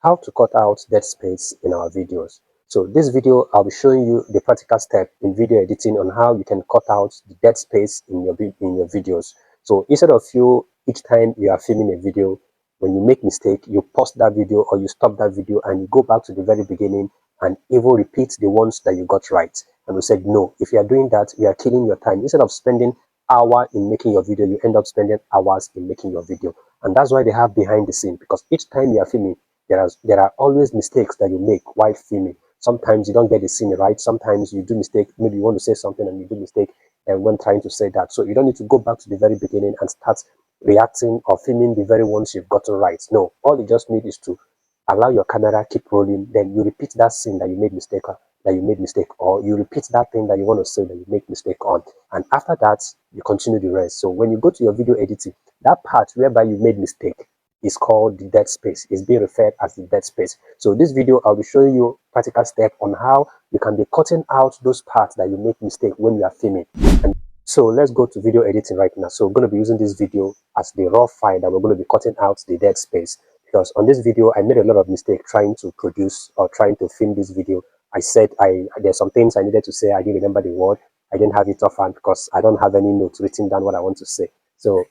how to cut out dead space in our videos. So this video, I'll be showing you the practical step in video editing on how you can cut out the dead space in your videos. So instead of you, each time you are filming a video, when you make mistake, you pause that video or you stop that video and you go back to the very beginning and even repeat the ones that you got right. And we said, no, if you are doing that, you are killing your time. Instead of spending hour in making your video, you end up spending hours in making your video. And that's why they have behind the scene, because each time you are filming, there are always mistakes that you make while filming. Sometimes you don't get the scene right. Sometimes you do mistake. Maybe you want to say something and you do mistake and when trying to say that. So you don't need to go back to the very beginning and start reacting or filming the very ones you've gotten right. No, all you just need is to allow your camera keep rolling. Then you repeat that scene that you made mistake, or you repeat that thing that you want to say that you make mistake on. And after that, you continue the rest. So when you go to your video editing, that part whereby you made mistake is called the dead space. It's being referred as the dead space. So this video, I'll be showing you practical step on how you can be cutting out those parts that you make mistake when you are filming. And so let's go to video editing right now. So we're going to be using this video as the raw file that we're going to be cutting out the dead space. Because on this video, I made a lot of mistake trying to produce or trying to film this video. I said there's some things I needed to say. I didn't remember the word. I didn't have it offhand because I don't have any notes written down what I want to say. So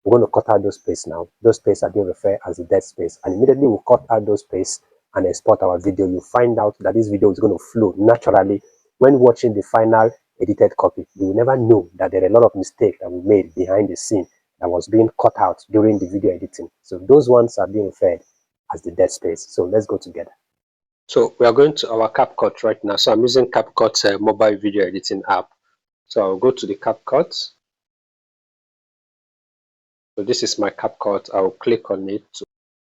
we're going to cut out those space now. Those space are being referred as the dead space. And immediately we'll cut out those space and export our video. You find out that this video is going to flow naturally. When watching the final edited copy, you will never know that there are a lot of mistakes that we made behind the scene that was being cut out during the video editing. So those ones are being referred as the dead space. So let's go together. So we are going to our CapCut right now. So I'm using CapCut mobile video editing app. So I'll go to the CapCut. So this is my CapCut. I'll click on it.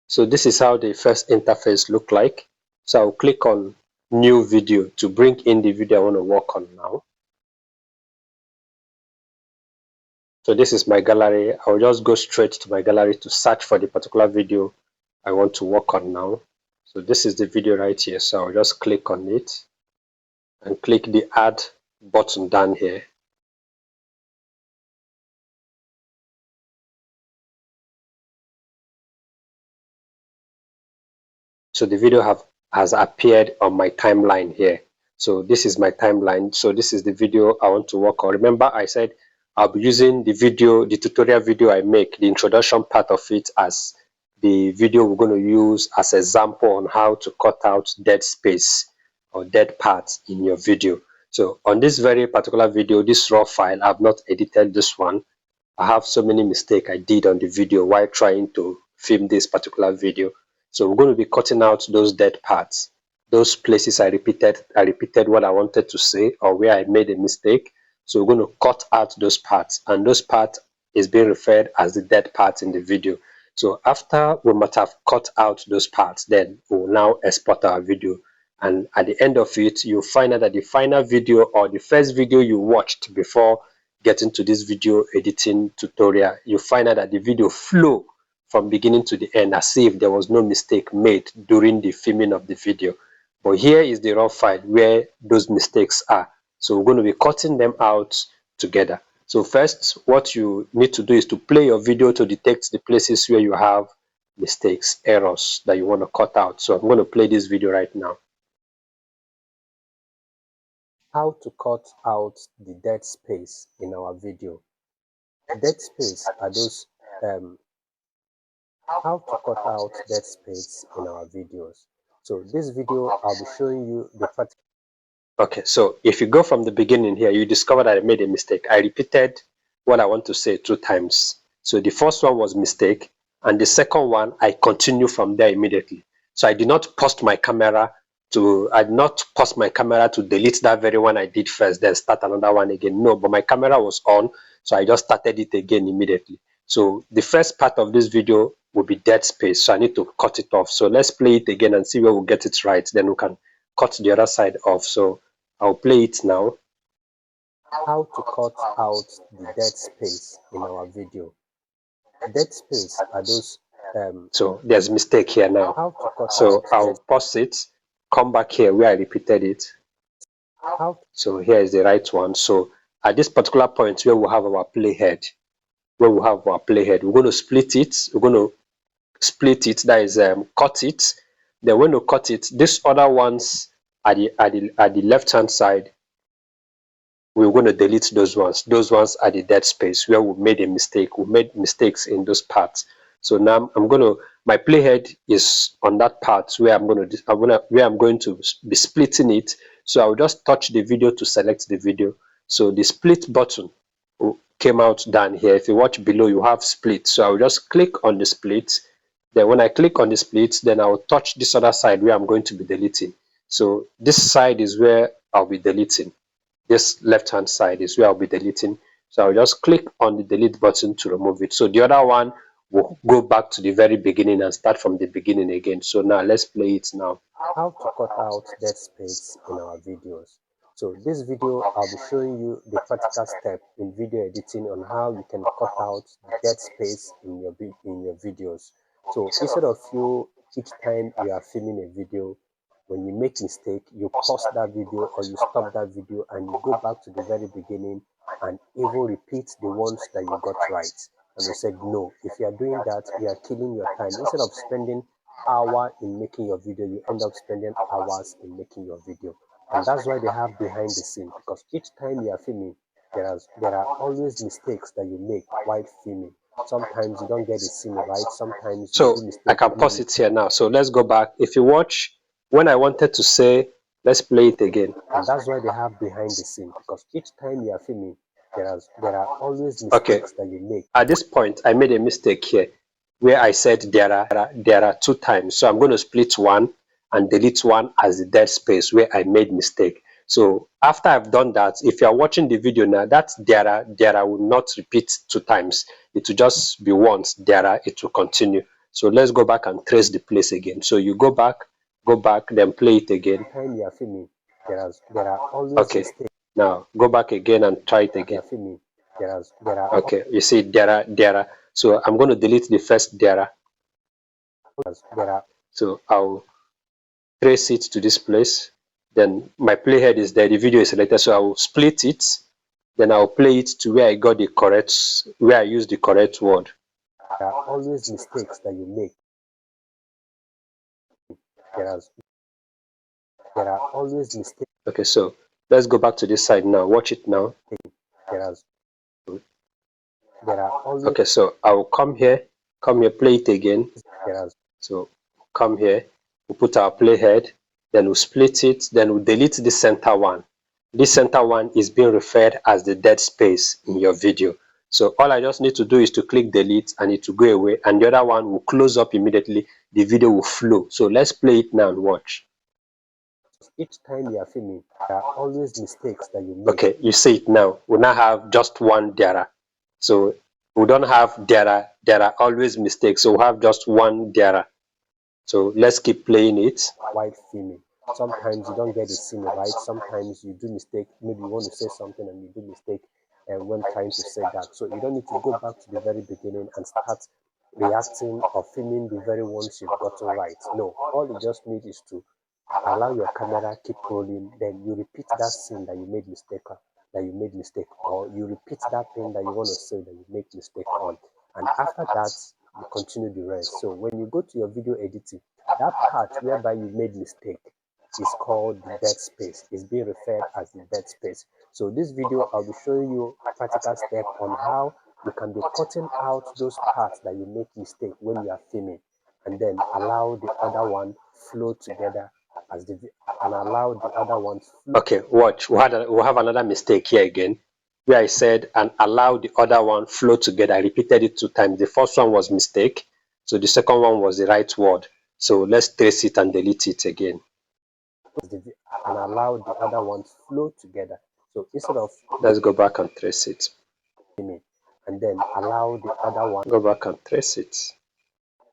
So this is how the first interface look like. So I'll click on new video to bring in the video I want to work on now. So this is my gallery. I'll just go straight to my gallery to search for the particular video I want to work on now. So this is the video right here. So I'll just click on it and click the add button down here. So the video has appeared on my timeline here. So this is my timeline. So this is the video I want to work on. Remember, I said I'll be using the tutorial video I make, the introduction part of it, as the video we're going to use as an example on how to cut out dead space or dead parts in your video. So on this very particular video, this raw file, I've not edited this one. I have so many mistakes I did on the video while trying to film this particular video. So we're going to be cutting out those dead parts, those places I repeated what I wanted to say or where I made a mistake. So we're going to cut out those parts, and those parts is being referred as the dead parts in the video. So after we must have cut out those parts, then we'll now export our video. And at the end of it, you'll find out that the final video or the first video you watched before getting to this video editing tutorial, you find out that the video flow from beginning to the end as if there was no mistake made during the filming of the video. But here is the raw file where those mistakes are. So we're going to be cutting them out together. So first, what you need to do is to play your video to detect the places where you have mistakes, errors that you want to cut out. So I'm going to play this video right now. How to cut out the dead space in our video. Dead space are those how to cut out dead space in our videos. So this video I'll be showing you the practical. Okay, so if you go from the beginning here, you discover that I made a mistake. I repeated what I want to say 2 times. So the first one was mistake, and the second one I continue from there immediately. So I did not pause my camera to delete that very one I did first, then start another one again. No, but my camera was on, so I just started it again immediately. So the first part of this video will be dead space, so I need to cut it off. So let's play it again and see where we'll get it right. Then we can cut the other side off. So I'll play it now. How to cut out the dead space in our video. Dead space are those. So there's mistake here now. So I'll pause it, come back here where I repeated it. So here is the right one. So at this particular point where we have our playhead, we're going to split it. We're going to split it. That is cut it Then when you cut it, these other ones at the left hand side, we're going to delete those ones. Those ones are the dead space where we made a mistake. We made mistakes in those parts. So now my playhead is on that part where I'm going to be splitting it. So I'll just touch the video to select the video. So the split button came out down here. If you watch below, you have split. So I'll just click on the split. Then when I click on the split, then I'll touch this other side where I'm going to be deleting. So this side is where I'll be deleting. This left hand side is where I'll be deleting. So I'll just click on the delete button to remove it. So the other one will go back to the very beginning and start from the beginning again. So now let's play it now. How to cut out dead space in our videos. So this video I'll be showing you the practical step in video editing on how you can cut out the dead space in your videos. So instead of you each time you are filming a video, when you make mistake, you pause that video or you stop that video and you go back to the very beginning and even repeat the ones that you got right. And we said no. If you are doing that, you are killing your time. Instead of spending hour in making your video, you end up spending hours in making your video. And that's why they have behind the scene, because each time you are filming, there are always mistakes that you make while filming. Sometimes you don't get the scene right, sometimes you do mistakes. I can pause it here now. So let's go back. If you watch, when I wanted to say, let's play it again. And that's why they have behind the scene, because each time you are filming, there are always mistakes that you make. At this point, I made a mistake here where I said there are 2 times. So I'm going to split one and delete one as the dead space where I made mistake. So after I've done that, if you are watching the video now, that there will not repeat 2 times. It will just be once. It will continue. So let's go back and trace the place again. So you go back, then play it again. Time you are filming, there are always mistakes. Now go back again and try it again. Filming, there are okay. You see there are. So I'm going to delete the first there. So I'll trace it to this place. Then my playhead is there. The video is selected. So I will split it. Then I'll play it to where I got the correct, where I used the correct word. There are always mistakes that you make. There are always mistakes. Okay, so let's go back to this side now. Watch it now. There are always. Okay, so I will come here, play it again. So come here, we'll put our playhead, then we'll split it, then we'll delete the center one. This center one is being referred as the dead space in your video. So all I just need to do is to click delete and it will go away, and the other one will close up immediately. The video will flow. So let's play it now and watch. Each time you are filming, there are always mistakes that you make. Okay, you see it now. We now have just one there. So we don't have there are always mistakes. So we have just one there. So let's keep playing it. While filming, sometimes you don't get the scene right. Sometimes you do mistake. Maybe you want to say something and you do mistake when trying to say that. So you don't need to go back to the very beginning and start reacting or filming the very ones you've gotten right. No, all you just need is to allow your camera keep rolling, then you repeat that scene that you made mistake or you repeat that thing that you want to say that you make mistake on, and after that you continue the rest. So when you go to your video editing, that part whereby you made mistake is called the dead space. It's being referred as the dead space. So this video I'll be showing you practical step on how you can be cutting out those parts that you make mistake when you are filming, and then allow the other one flow together as the and allow the other one flow. Okay, watch. We have another mistake here again where I said and allow the other one flow together. I repeated it 2 times. The first one was mistake, so the second one was the right word. So let's trace it and delete it again. And allow the other one flow together. So instead of, let's go back and trace it. And then allow the other one. Go back and trace it.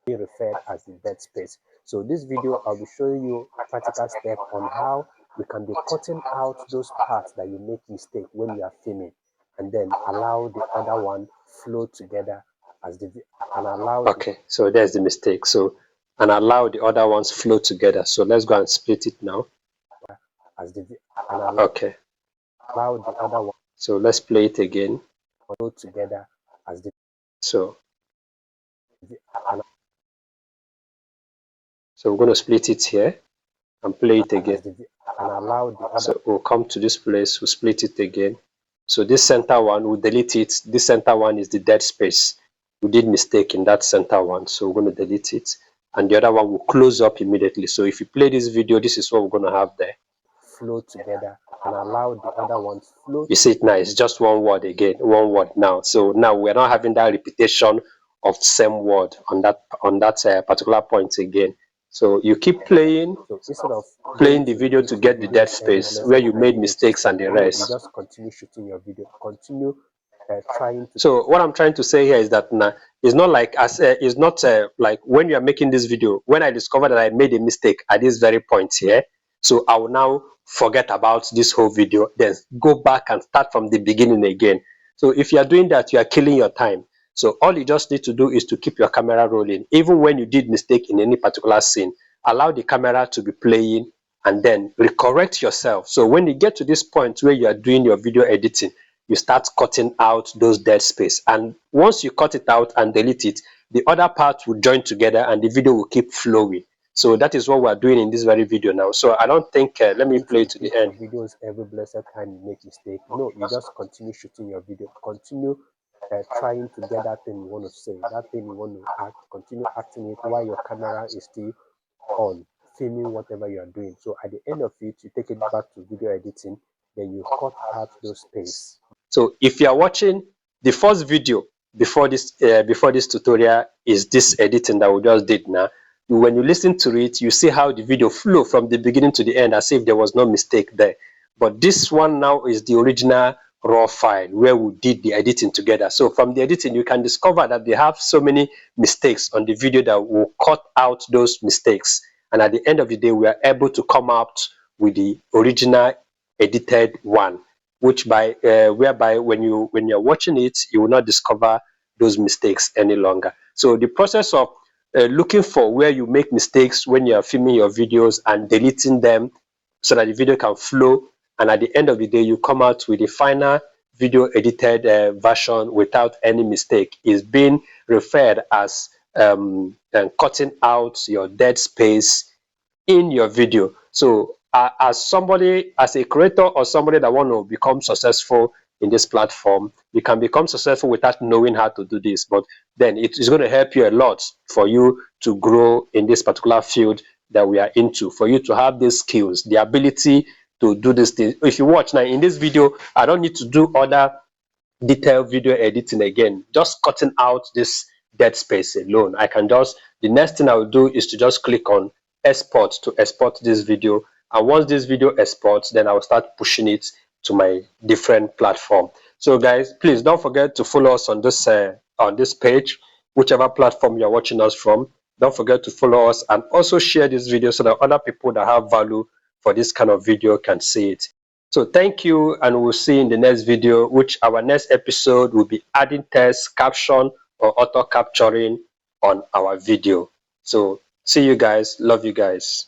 Be referred as the dead space. So this video I'll be showing you practical step on how you can be cutting out those parts that you make mistake when you are filming, and then allow the other one flow together as the and allow. Okay, so there's the mistake. So and allow the other ones flow together. So let's go and split it now. As the and allow, okay. Allow the other one. So let's play it again. Flow together as the. So So we're going to split it here and play it again. And allow the other. So we'll come to this place, we'll split it again. So this center one, we'll delete it. This center one is the dead space. We did mistake in that center one, so we're going to delete it. And the other one will close up immediately. So if you play this video, this is what we're going to have there. Flow together and allow the other ones flow. You see it now, it's just one word again, one word now. So now we're not having that repetition of the same word on that particular point again. So you keep playing. So instead of playing the video to get the dead space where you made mistakes and the rest. You just continue shooting your video, continue trying to. So what I'm trying to say here is that it's not like it's not like when you are making this video, when I discovered that I made a mistake at this very point here, so I will now forget about this whole video, then go back and start from the beginning again. So if you are doing that, you are killing your time. So all you just need to do is to keep your camera rolling. Even when you did mistake in any particular scene, allow the camera to be playing and then recorrect yourself. So when you get to this point where you are doing your video editing, you start cutting out those dead space. And once you cut it out and delete it, the other parts will join together and the video will keep flowing. So that is what we're doing in this very video now. So I don't think, let me play to the end. Videos every blessed time you make mistake. No, you just continue shooting your video. Continue trying to get that thing you want to say, that thing you want to act. Continue acting it while your camera is still on, filming whatever you are doing. So at the end of it, you take it back to video editing, then you cut out those space. So if you are watching the first video before this tutorial is this editing that we just did now, when you listen to it, you see how the video flow from the beginning to the end as if there was no mistake there. But this one now is the original raw file where we did the editing together. So from the editing, you can discover that they have so many mistakes on the video that will cut out those mistakes. And at the end of the day, we are able to come out with the original edited one, which whereby when you're watching it, you will not discover those mistakes any longer. So the process of looking for where you make mistakes when you are filming your videos and deleting them so that the video can flow, and at the end of the day you come out with the final video edited version without any mistake, is being referred as cutting out your dead space in your video. So as a creator or somebody that want to become successful in this platform, you can become successful without knowing how to do this, but then it is going to help you a lot for you to grow in this particular field that we are into, for you to have these skills, the ability to do this thing. If you watch now in this video, I don't need to do other detailed video editing again, just cutting out this dead space alone. I can just, the next thing I will do is to just click on export to export this video, and once this video exports, then I will start pushing it to my different platform. So guys, please don't forget to follow us on this page, whichever platform you're watching us from. Don't forget to follow us and also share this video so that other people that have value for this kind of video can see it. So thank you, and we'll see you in the next video, which our next episode will be adding text, caption, or auto capturing on our video. So see you guys. Love you guys.